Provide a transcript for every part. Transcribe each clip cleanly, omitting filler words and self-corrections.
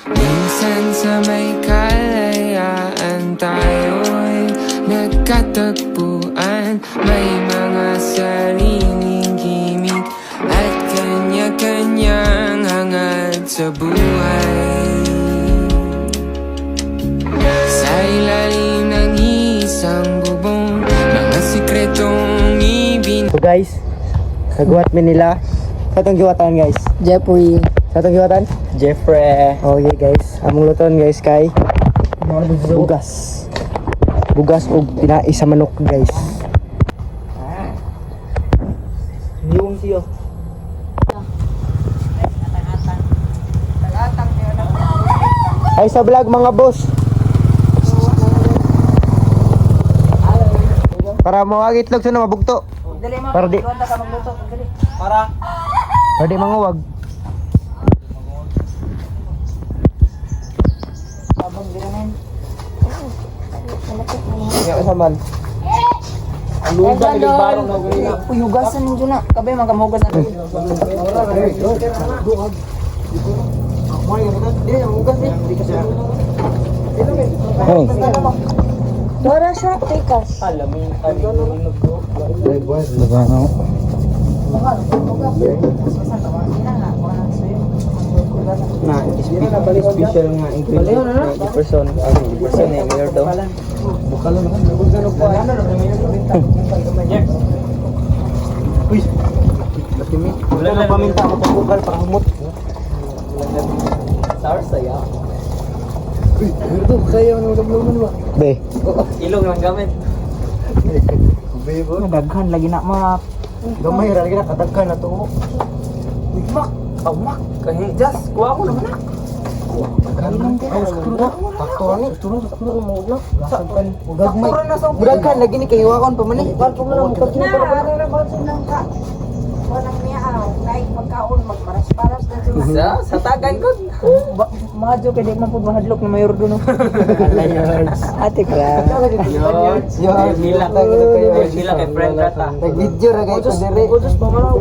Minsan sa may kalayaan tayo'y nagkatagpuan. May mga sariling gimmick at kanya-kanyang hangad sa buhay. Sa ilalim ng isang bubong, mga sikretong ibin. So guys, kagwat mi nila. Sa itong giwatan guys. Jeffrey. Sa itong giwatan? Jeffrey. Okay guys, among luton guys kay bugas. Bugas o pinais sa manok guys. Yung siyo. Ay sa vlog mga boss. Para mawag itlog sa na mabugto. Para di. Para di manguwag. Ya saman. Lugan di barong na gulina. Uyugasan ninyo na. Kabay magamugas na. Hey. Dora siya, tikas. Nah, special nga ingredient na di person eh mayor daw. Bukalo na kan Uy. Bakimi. Wala na paminta mo pagbugal para humot. Sour saya. Uy, merdo kaya mo nagablo ba? Be. Ilong lang gamit. Be bo. Daghan lagi na map. Gamay ra lagi na kadaghan na to. Mak, mak kahi just kuha ko naman na. Budagan lagi ni kahiwakan pa man eh. Sa tagan ko. Madyo kay di man pud mahadlok na mayor doon. Ate kra. Sila kay friend rata. Nag-video ra kay ko dire.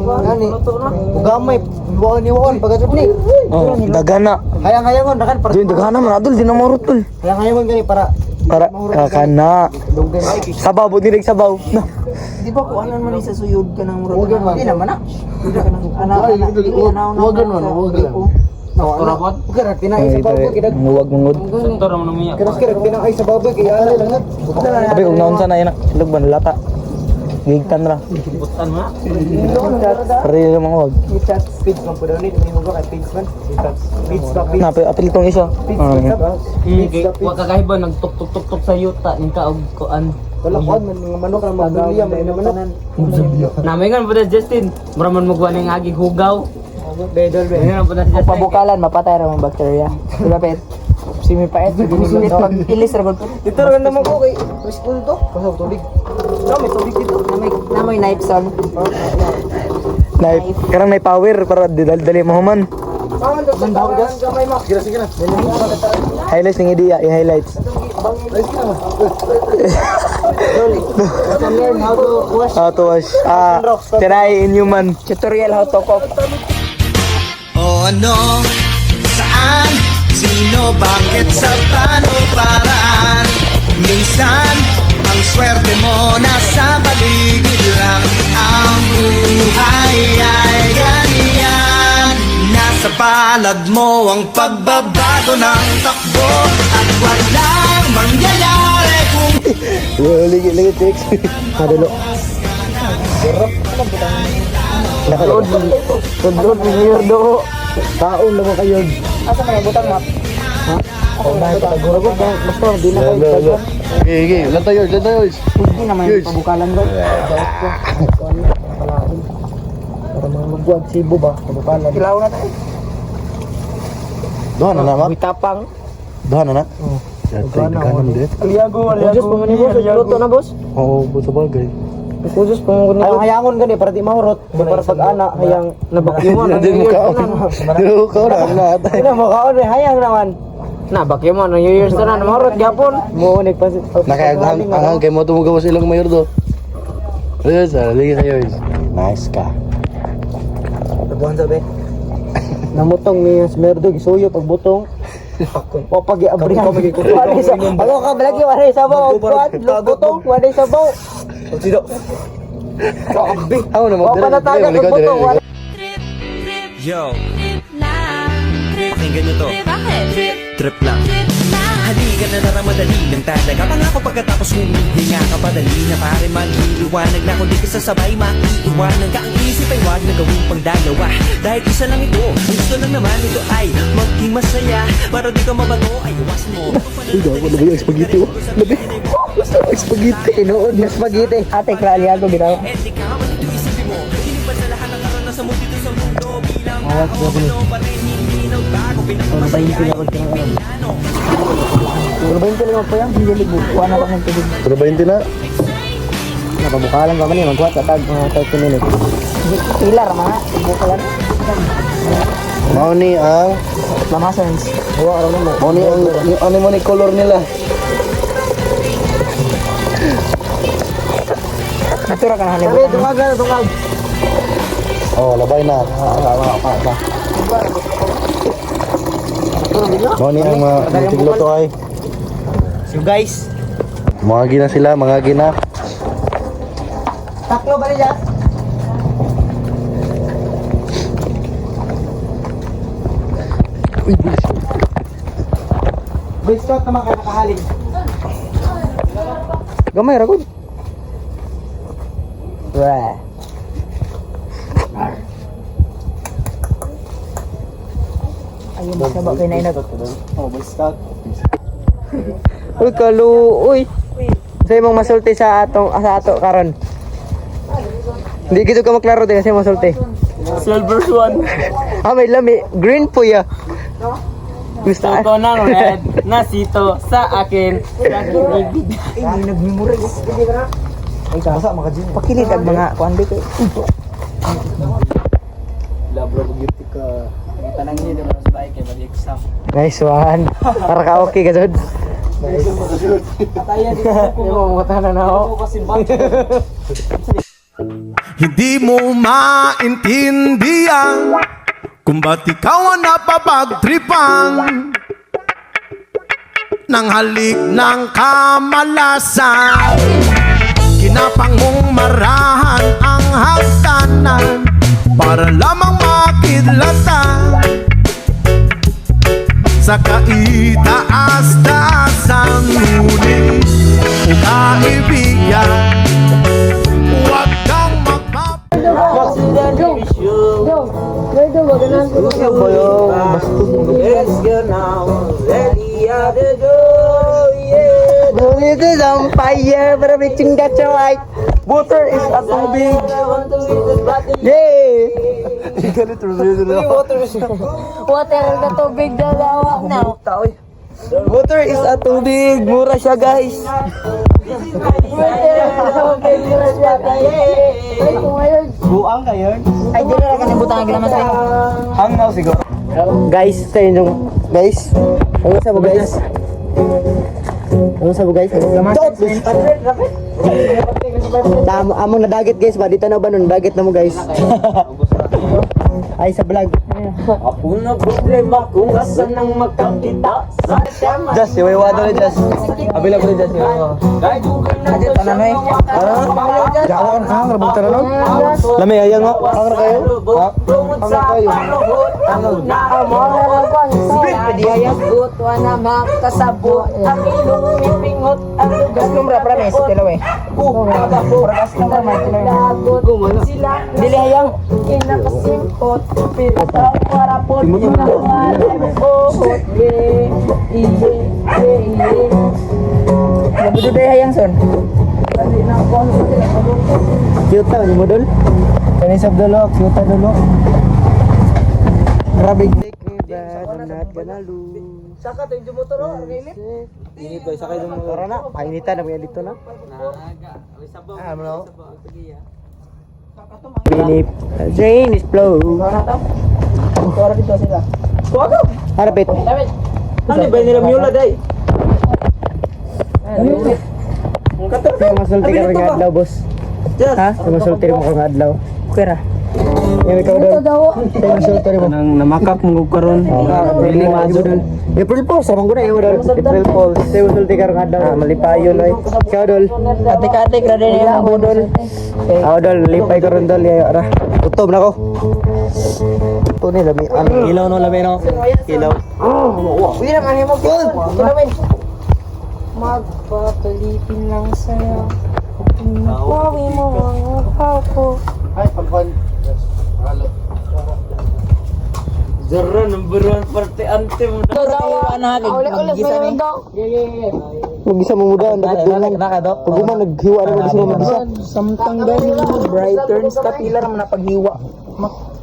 Gani. Ugamay buwan pagkatod ni. Oh, dagana. Hayang-hayangon dakan para. Dagana man adul di na marut tol. Hayang-hayangon gani para kakana. Sabaw bud direk sabaw. No. Di ba ko anan man sa suyod ka ng murag. Di naman na. Wagan man. Nawarapot. Kira tinay sa baboy kidag. Muwag mangod. Sektor man umiyak. Kira tinay sa baboy kay ala lang. Abi ug naon sana ina silog ban lata. Gigtan ra. Butan mo. Pare ra mangod. Itat Speed man pud ni mo ka page man. Speed na apil tong isa. Wa kagahiba nagtuk-tuk-tuk sa yuta ning kaog kuan. Wala ko man mga manok ra magdulya man na manok. Namingan pud Justin, mura man magwa ning agi hugaw. Bedol be. Ayun pud Justin. Pabukalan mapatay ra mga bakterya. Diba pet? Simi paet ilis ra gud. Dito ra naman ko kay school to. Pasok tubig. May tubig dito. Namoy knife son. Knife. Karang may power para dali mo man. Gamay mo. Sige na. Highlights ng idea, i-highlights. How to wash. Try in human. Tutorial how to cook. O ano, saan, sino, bakit, sa paano, paraan. Minsan, ang swerte mo nasa paligid lang. Ang buhay ay ganyan. Nasa palad mo ang pagbabago ng takbo. At walang mangyayari kung Lagi text. Madalo. Nakaload ni Mayor do. Taon naman kayo. Asa man butang map? Oh, guro ko basta di na kayo. Okay, lan tayo. Hindi naman yung pabukalan ko. Para magbuwag sibo ba? Pabukalan. Kilaw na tayo. Doon na naman. Tapang. Doon na na. Ganun din. Aliago. Kujos pa man boss. Luto na boss. Oo, buto bagay. Kujos pa man. Hayangon gani para di mahurot. Para pag ana hayang Nabakyuman. Di mo kaon na. Ina mo kaon hayang naman. Nabakyuman. New Year's na na marot gyapon. Mo unik pa. Nakayang kay mo tumugawas ilang mayor do. Ayos, lagi kayo. Nice ka. Tabuhan sabi. Namutong ni Smerdo gisuyo pagbutong. O pag abrihan. Ako ka balagi wala sabaw. Kuan lutong wala sabaw. Sino? Ako na O panataga kung butong wala. Yo, pakinggan nyo to. Trip lang. Halika na naramadali ng talaga. Pangako pagkatapos humihinga ka padali na pare manliwanag na kung di ka sasabay maiiwanan ka. Ang isip ay wag na gawing pangdalawa. Dahil isa lang ito, gusto lang naman ito ay maging masaya. Para di ka mabago ay iwasan mo. Uy, gawa ko na ba yung spaghetti oh? Labi. Gusto ko spaghetti. Tinuod na spaghetti. Ate kralya ko ginawa. Eh di ka man ito isipin mo. Hindi ba sa lahat ng karanasan mo dito sa mundo? Bilang ako, ano pa rin hindi nagbago. Pinakamasaya ay pinano. Pero 20 lang po yan. Hindi kuha na pa ng tubig. Pero 20 na. Napabuka lang pa man yun. Magkuha sa tag mga 30 minutes. Pilar mga. Buka lang. Mao ni ang Lamasans. Huwag araw naman. mao ni ang yung ano mo ni color nila. Natura ka na halin. Sabi, dungag na, dungag. Oh, labay na. Mao ni ang tigluto ay. So guys. Mga gina sila, mga gina. Taklo ba niya? Uy, bilis. Biscuit naman kayo nakahalin. Gamay, ragod. Right. Ayun, basta ba kayo nainag? Oh, biscuit. Uy, uy. Sa'yo mong masulti sa ato karon. Hindi gito ka maklaro din kasi masulti. Silver Swan. May lami. Green po ya. Gusto Ito ng red na sito sa akin. Sa kinibig. Ay, nag-memorize. Ay, basa makajin. Pakilit ang mga kuandi ko. Labra mo gift ka. Tanang niyo naman sa bahay kay mag-exam. Nice one. Para ka okay ka dod. Kaya dito Hindi mo mukha na ako. Hindi mo maintindihan kung ba't ikaw ang napapagtripan ng halik ng kamalasan. Kinapang mong marahan ang hagdanan para lamang makidlatan sa kaitaas-taasan, ngunit o kaibigan, huwag kang It is on fire, but everything that's right. Water is a tubig. Yay! Water na tubig na lawa na. Water is a tubig. Mura siya, guys. Buang kayo? Ay, di na ka ng butang ginamas kayo. Hangaw siguro. Guys, sa inyong guys. Ano sa mo guys? Ano sa mo guys? Tama, among nadagit guys ba? Dito na ba nun? Dagit na mo guys. Ay sa vlog. Ako na problema kung asan nang magkakita sa siyama. Just, yung iwado na Just. Abila ko ni Just. Kahit kung kanadyo siya Tananoy. Gawa ka ang rabog tanong. Lami ayang nga. Ang kayo? tungod sa panahon. Ako na amon sila diayagot na makasabot. Ang ilong ipingot ang lugar. Kumbra promise tilaw eh. Pragas na lagot sila. Dili ayang. Kinakasimpot pero para po yung nawalan Nabudo day ayang son. Cute ta ni modul. Kani sab dolo, cute ta dolo. Rabig dik ni bad not gonna lose. Saka to yung motor init. Init ba sakay dong motor na? Painitan na ba dito na? Ah, mo. Rain is flow. Kuwara dito sila. Kuwara. Harapit. Ano ba nila mula day? Masulti ka rin nga adlaw, boss. Ha? Masulti mo ka nga adlaw. Okay ra. Yung ikaw Ito dol. daw. Kaya insulto rin mo. Nang namakak mo karon. Really mazo dol. April Fools, ramang ko na yung dol. April Fools. Saya usul di karong adlaw. Malipayon ay. Ikaw dol. Atik-atik na din yung ako dol. Ako dol, lipay ko ron dol. Ara, utom na ko. Ito ni lami. Ilaw no lami no. Ilaw. Uy naman yung mag-gawin. Magpapalipin lang sa'yo. Napawi mo ang uhaw ko. Ay, pagkon. Zara number 1 parte ante mo. Ito daw. Mag-gisa ni. Mag-isa mo muda. Pag-uma, naghiwa na mag-isa mo mag-isa. Samtang dahil bright turns ka pila naman na paghiwa.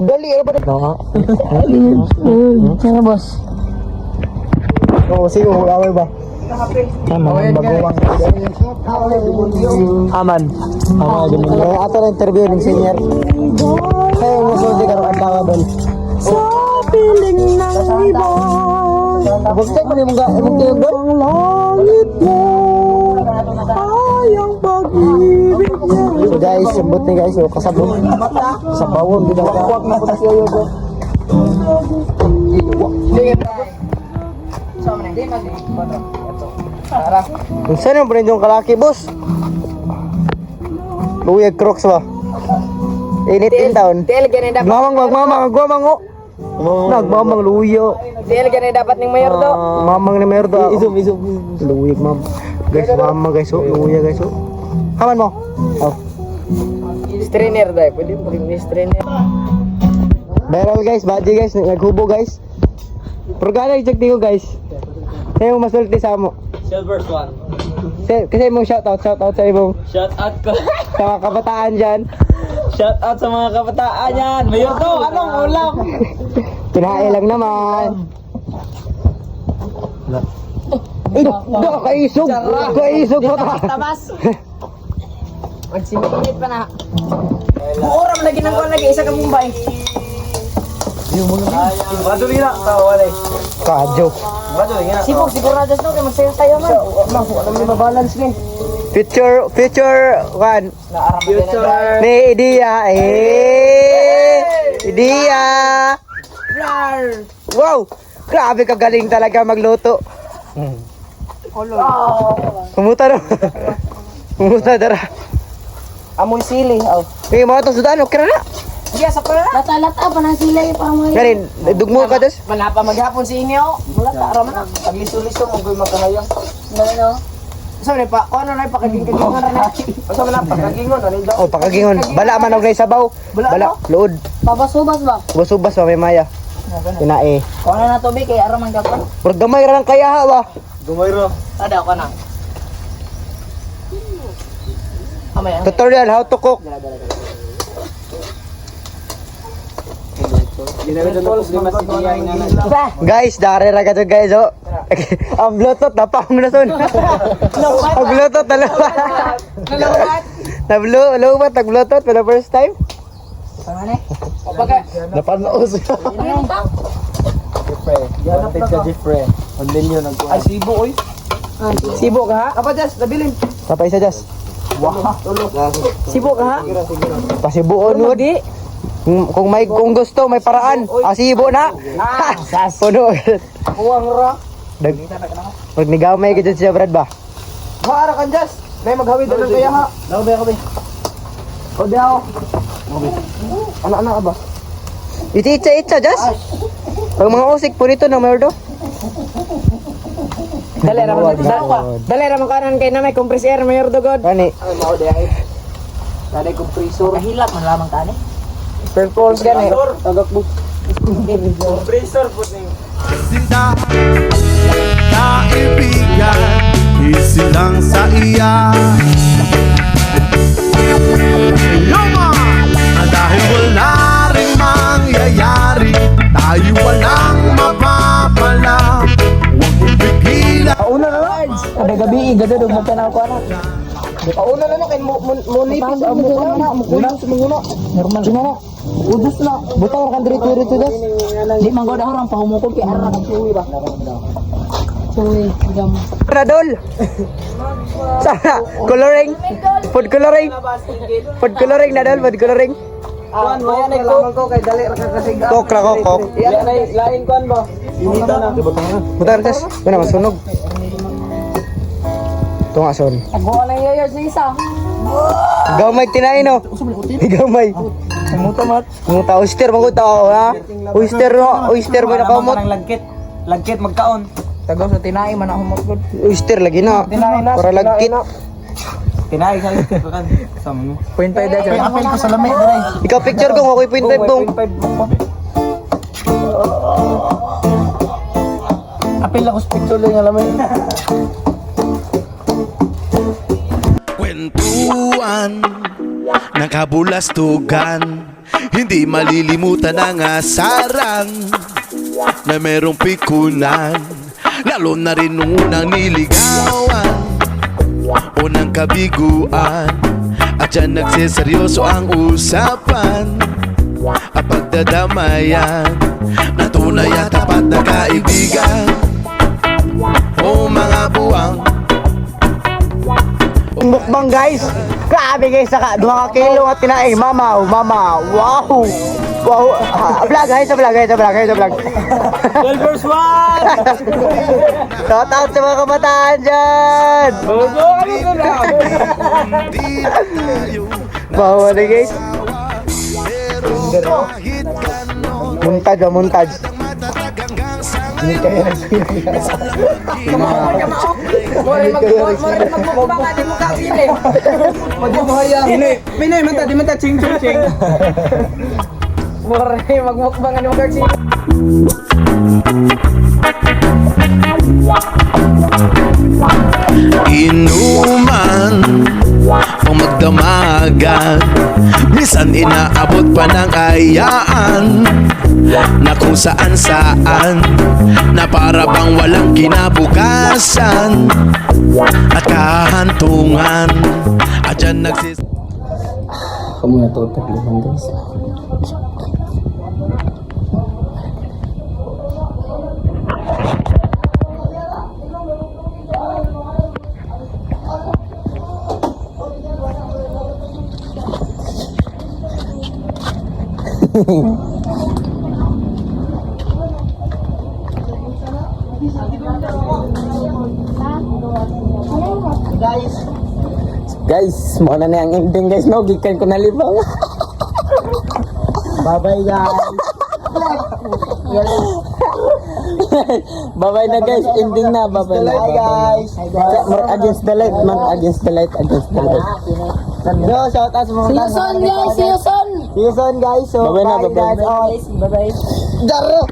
Dali, ano ba na? Ano boss? Oo, sige, away ba? Aman, baguwang. Aman. Kaya ato na interview ng senior. Kaya yung masulti ka rin ang tanga doon. Sa piling ng ibon. Bukti ko niyo mga tiyog doon? Ang langit mo ay ang pag-ibig niya. So guys, sabot ni guys, oh, kasabot. Sa bawon, di daw. Huwag na po na siya yun. Saan yung brand yung kalaki, boss? Luyag Crocs ba? Init in town. Tiil ganun dapat. Magmamang, oh. Nagmamang luyo. Tiil ganun dapat ng mayor do. Mamang ni Merdo. Isum. Luyag, ma'am. Guys, mama guys, oh. Luya guys, oh. Haman mo. Oh. Strainer daw. Pwede mo rin strainer. Viral guys, baji guys, naghubo guys. Programa i-check ko guys. Kayo masulti sa mo. Silver Swan. Kasi mong shoutout sa ibong Shout out ko. sa mga kabataan dyan. Shout out sa mga kabataan yan. Mayor to, anong ulam? Kinain lang naman. Kaisog mo ta. Tabas. Magsiminit pa na. Oram lagi ng kuwan lagi isa ka Mumbai. Maduli na, tawalay. Kadyo. Maduli nga. Sibog sigurados no kay magsayo tayo man. Alam mo balance ni. Future kan. Future. Ni Idia. Idia. Wow. Grabe ka galing talaga magluto. Kumuta no. Kumuta dara. Amoy sili. Oh. May mga to sudan okay na. Iya sa pala. Lata-lata pa na sila pa mo. Ganin, dugmo ka dos. Manapa maghapon si inyo. Wala ta ra man. Pagliso-liso mo goy magkahayang. No. Sabi pa, ano na pakaging-kagingon na. Asa man pakagingon ani daw. Oh, pakagingon. Bala man og sabaw. Bala, luod. Babas-ubas ba? Subas-subas pa may maya. Kinae. Kuha na tubig kay ara man gapon. Pero gamay ra lang kaya ha ba? Gumayro. Ada ka na. Amaya. Tutorial how to cook. Guys, dari ra kadto guys oh. Ang bluetooth na paong na son. Ang bluetooth na lupa. Nabluwat ang bluetooth for the first time. Pangane? Napanaos. Ay, sibo oy. Sibo ka ha? Apa jas, nabilin. Kapay sa jas. Sibo ka ha? Pasibuon mo di. Kung gusto may paraan. Asibo na. Puno. Uwang ra. Pag nigamay ka dyan siya Brad ba? Para kan jas. May maghawid na kaya ha. Daw ba kami? O daw. Ana ba? Itsa jas. Pag mga usik po nito na merdo. Dali ra man kanan kay na may compressor air mayor dugod. Ani. Mao di ay. Dali compressor. Kahilak man lamang kani. Purpose gani. Tagak mo. Compressor po ning. Sinta kaibigan, easy lang sa iya. Yoma! Dahil wala rin mangyayari, tayo walang mapapala. Huwag mong pigilan. Pauna na lang. Kada gabi gado dug magtanaw ko ana. Pauna na lang kay monipis amo ko na mukuna sa manguna. Normal na. Udus na. Butang kan diri-diri to jas. Di man gud harang pahumukog kay ara ka suwi ba. Suwi gam. Radol. Sana coloring. Food coloring na dal, food coloring. Kuan mo yan ko kay dali ra ka kasi. Kok ra kok. Yan ay lain kuan ba? Inita na. Butar kas. Kana masunog. Ito nga, sorry. Tago lang yoyos ni isa. Gamay tinain no. Gamay. Muta mat. Muta oyster manguta ha. Oyster no, oyster mo na kamot. Lagkit. Lagkit magkaon. Tago sa tinai man ako motgod. Oyster lagi na. Para lagkit. Tinay sa lagkit kan. Sama mo. Point 5 daw. Apel ko sa lami dai. Ikaw picture ko ako'y point 5 dong. Apil ako sa picture lang alam mo. Kwentuhan ng kabulastugan, hindi malilimutan ang asaran na merong pikunan, lalo na rin nung unang niligawan, unang kabiguan, at dyan nagseseryoso ang usapan, at pagdadamayan na tunay at tapat na kaibigan. O mga buwang Mukbang guys. Grabe guys, saka 2 kilo at tinaing mama, mama. Wow. Wow. Vlog guys, vlog. 12 verse 1. Shout out sa mga kabataan dyan. Bobo ano na. di tayo Bawa na guys. pero kahit ganon Montage. matatag hanggang sa More magmukbang ati mo ka sile. Pinay man ta, di man ta ching. More magmukbang ati mo ka sile. inuman o magdamagan, minsan inaabot pa ng ayaan na kung saan na para bang walang kinabukasan at kahantungan, at dyan Kamu na to taglihan guys. Guys, mo na ang ending guys, no? Gikan ko na libang. Bye-bye guys. Bye-bye na guys, ending na. Bye-bye na. Guys. Against the light, man. Against the light. Yo, shout out sa mga See you soon guys, see you soon. See you soon guys. So, Bye-bye na, bye bye-bye. guys. Bye bye. Daro.